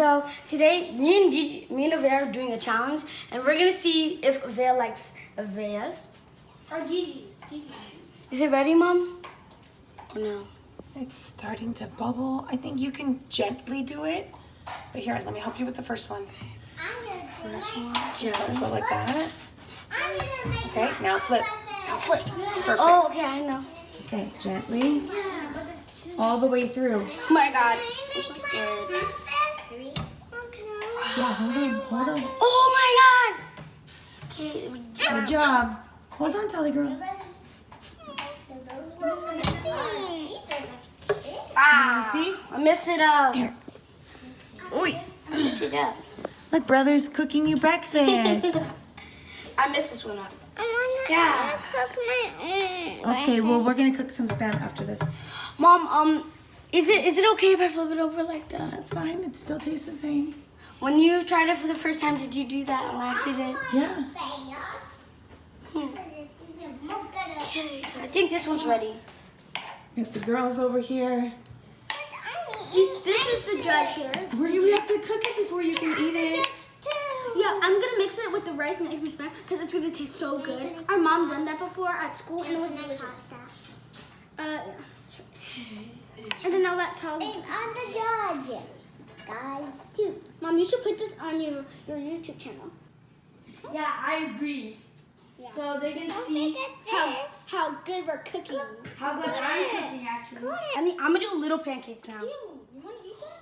So today, me and Avea are doing a challenge, and we're gonna see if Avea likes Avea's or Gigi. Is it ready, Mom? Or no? It's starting to bubble. I think you can gently do it. But here, let me help you with the first one. First one, Gotta go like that. Okay, now flip. Now flip. Perfect. Oh, okay, I know. Okay, gently. All the way through. Oh my God, I'm so scared. Yeah, hold on. Oh my God! Okay, Good job. Hold on, Tally girl. Ah, See? I messed it up. Here. Oi. I messed it up. Look, brother's cooking you breakfast. I messed this one up. I want to cook my own. Okay, well, we're going to cook some Spam after this. Mom, is it okay if I flip it over like that? That's fine. It still tastes the same. When you tried it for the first time, did you do that on accident? Yeah. Okay, I think this one's ready. Got the girls over here. This is the judge here. We have to cook it before you can eat it. Yeah, I'm gonna mix it with the rice and eggs and spam because it's gonna taste so good. Our mom done that before at school and it was delicious. And then I'll let Tally. And I'm the judge, guys, too. Mom, you should put this on your YouTube channel. Yeah, I agree. Yeah. So they can see How good we're cooking. how good I'm cooking, actually. I'm gonna do little pancakes now. You wanna eat that?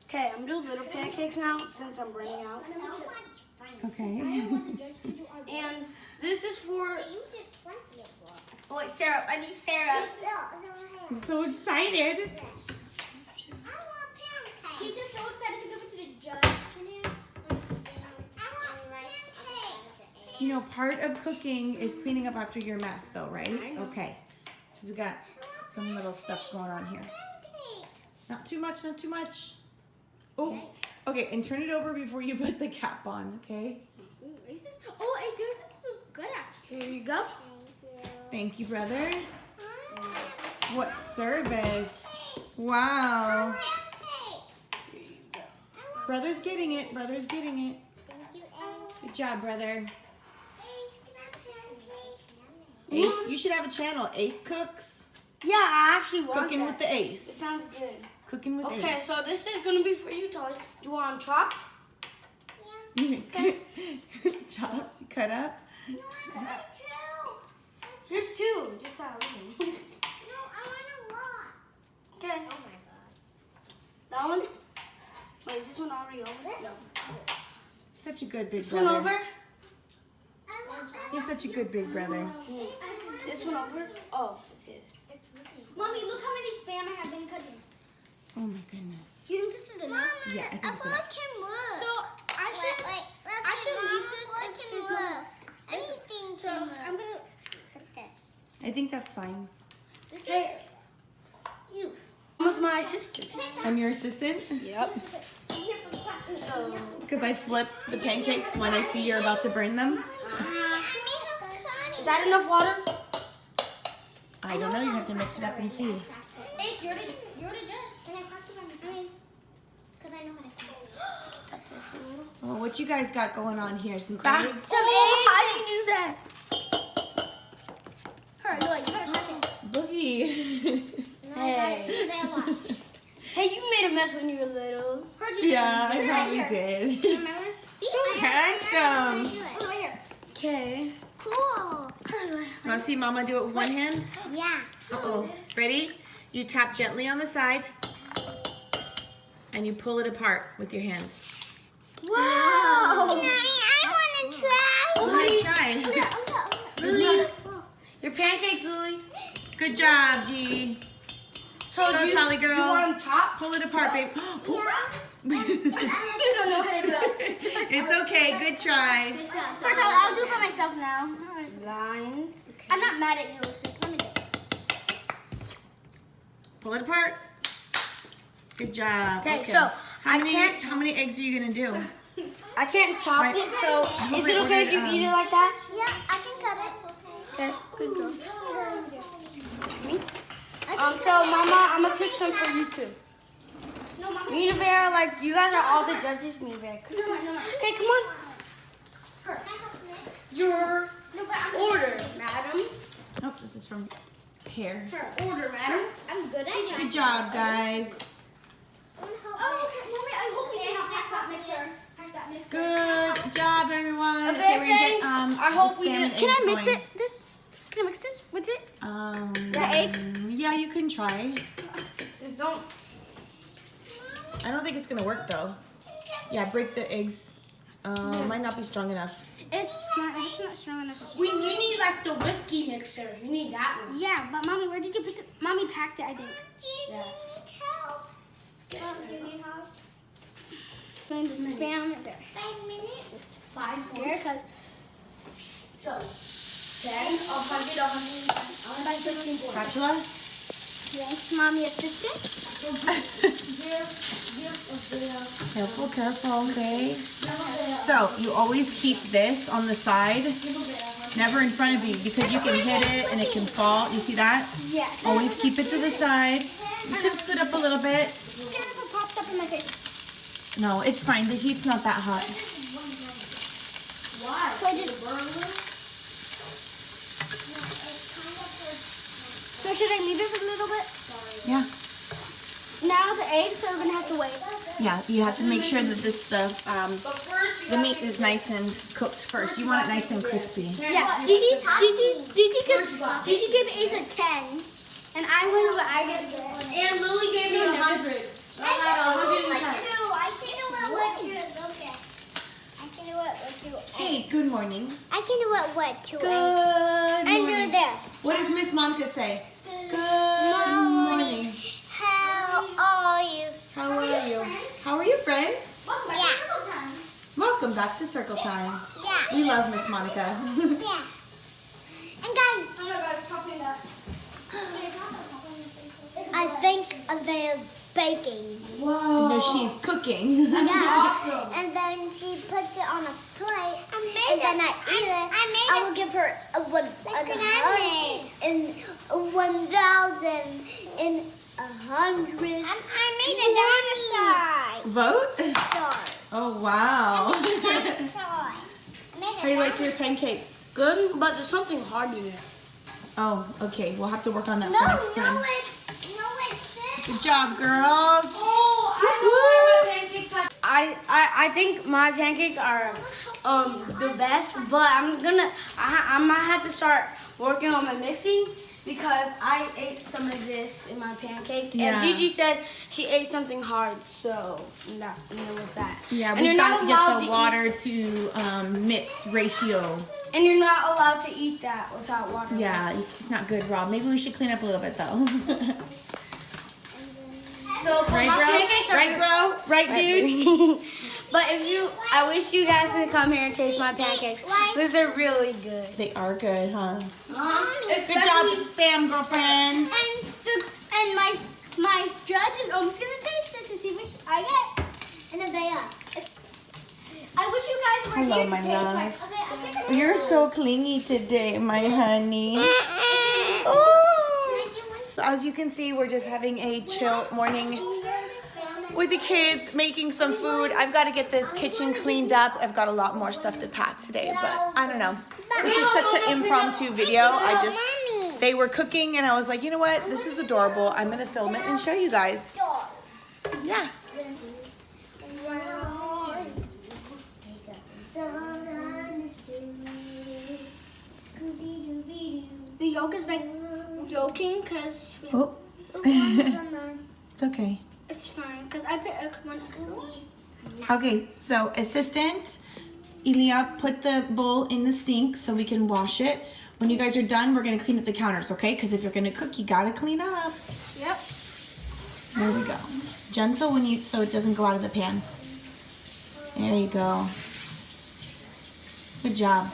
Okay, I'm gonna do little pancakes now since I'm running out. Okay. And this is for. You did plenty of work. Oh wait, Sarah. I need Sarah. I'm so excited. I want pancakes. He's just so excited to give it to the judge. You know, part of cooking is cleaning up after your mess, though, right? Okay. 'Cause we got some little stuff going on here. Not too much, not too much. Oh, okay, and turn it over before you put the cap on, okay? Ace is so good actually. Here you go. Thank you, brother. What service. Wow. Brother's getting it, brother's getting it. Good job, brother. Ace, you should have a channel, Ace Cooks. Yeah, I actually want Cooking that. with the It Ace. sounds good. Cooking with Okay, Ace. so this is gonna be for you, Tolly. Do you want them chopped? Chop, cut up. Here's two. Just a little. Okay. That one. Wait, is this one already over? No. Such a good big This brother. one over. You're such a good big brother. This one over. Oh, this is. Mommy, look how many spam I have been cooking. Oh my goodness. You think this is enough? Yeah, I think so. So I should leave this if there's no. Anything So I'm gonna. put this. I think that's fine. This Hey. You. Who's my assistant? I'm your assistant Yep. is. So. because I flip the pancakes when I see you're about to burn them. Is that enough water? I don't know. You have to mix it up and see. Ace, you're the judge. Can I crack it on the side? Because I know how to crack it. Well, what you guys got going on here? Some Back. eggs? Oh, how do you do that? Her, no, you gotta crack it. Boogie. Hey. Hey, you made a mess when you were little. Her, you Yeah, I Here, right probably here. did. You're Remember? so handsome. Oh, right here. Okay. Cool. You want to see Mama do it with one hand? Yeah. Uh-oh. Ready? You tap gently on the side and you pull it apart with your hands. Wow. I want to try. Go ahead, try. Lily. Your pancakes, Lily. Good job, G. So Go, do Tally you girl. want them chopped? Pull it apart, babe. You don't know how to do it. It's okay. Good try. First, I'll do it by myself now. Lines. Okay. I'm not mad at you. It's just let me do it. Pull it apart. Good job. Okay, so how many can't- how many eggs are you gonna do? I can't chop Right. it, so hope is it I okay if you ordered, eat it like that? Yeah, I can cut it. Okay, good job. I So Mama, I'm gonna pick some for you too. No, Mama. Me and Vera, like you guys are all the judges. Me and Vera. No. Hey, come on. Your order, madam. Oh, this is from here. Her order, madam. I'm good at it. Good job, guys. Oh, okay, Mommy, I hope we can pack that mixer. Pack that mixer. Good job, everyone. Okay, Okay, we're gonna saying, get, I hope the we spam did- and Can I eggs mix going. it? Can I mix this with it? The eggs? Yeah, you can try. Just don't. I don't think it's gonna work though. Yeah, break the eggs. Might not be strong enough. It's fine. If it's not strong enough. It's You need like the whiskey mixer. You need that one. Yeah, but Mommy, where did you put it? Mommy packed it, I think. Yeah. And the spam there. 5 minutes. 5 There, because So 10, 100, 115. Spatula? thanks, Mommy assistant. Careful, careful, okay? So, you always keep this on the side, never in front of you, because you can hit it and it can fall. You see that? Yeah. Always keep it to the side. You can scoot up a little bit. Just gonna if it pops up in my face. No, it's fine. The heat's not that hot. Why? So I just. So should I leave it for a little bit? Yeah. Now the eggs, so we're gonna have to wait. Yeah, you have to make sure that But first, the meat is nice and cooked first. You want it nice and crispy. Yeah. Gigi gave Ace a 10, and I went over. I gave it. and Lily gave me 100. I got 110. I can do it with you. Okay. I can do it with you. Hey, good morning. I can do it with 2 eggs. Good And morning. do there. What does Miss Monica say? Good morning. How are you? How are you? How are you, friends? Yeah. Welcome back to Circle Time. Yeah. We love Miss Monica. Yeah. And guys, Oh my God, it's popping up. I think Avea's baking. Whoa. No, she's cooking. Yeah. And then she puts it on a plate. And then I eat it. I will give her a 1,100. I made a dinosaur. Vote? Star. Oh, wow. Dinosaur. How do you like your pancakes? Good, but there's something hard in it. Oh, okay. We'll have to work on that No, for next time. it's Good job, girls. I think my pancakes are the best, but I might have to start working on my mixing because I ate some of this in my pancake, Yeah. and Gigi said she ate something hard, so that was that. Yeah, and we you're got to not allowed get the to water to mix ratio. and you're not allowed to eat that without water. Yeah, it's not good, Rob. Maybe we should clean up a little bit, though. So but Right, my bro? pancakes are Right, bro? Right, dude? But I wish you guys could come here and taste my pancakes because they're really good. They are good, huh? Especially- Good job, Spam girlfriends. And my judge is almost gonna taste it to see which I get. And Avea. I wish you guys were Hello, here to my taste love. my. Okay, I'll get the You're so clingy today, my honey. So as you can see, we're just having a chill morning with the kids, making some food. I've got to get this kitchen cleaned up. I've got a lot more stuff to pack today, but I don't know. This is such an impromptu video. They were cooking and I was like, you know what? This is adorable. I'm going to film it and show you guys. Yeah. The yolk is like yolking because Oh. It's okay. it's fine because I put one. Okay, so assistant, Elia, put the bowl in the sink so we can wash it. When you guys are done, we're gonna clean up the counters, okay? Because if you're gonna cook, you gotta clean up. Yep. There we go. Gentle so it doesn't go out of the pan. There you go. Good job.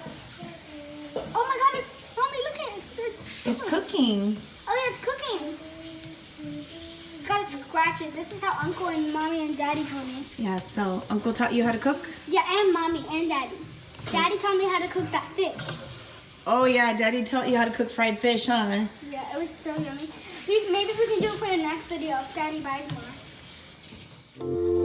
Oh my God! Mommy, look at it. It's cooking. Oh yeah, it's cooking. Got scratches. This is how Uncle and Mommy and Daddy told me. Yeah, so Uncle taught you how to cook? Yeah, and Mommy and Daddy. Daddy taught me how to cook that fish. Oh yeah, Daddy taught you how to cook fried fish, huh? Yeah, it was so yummy. Maybe we can do it for the next video if Daddy buys more.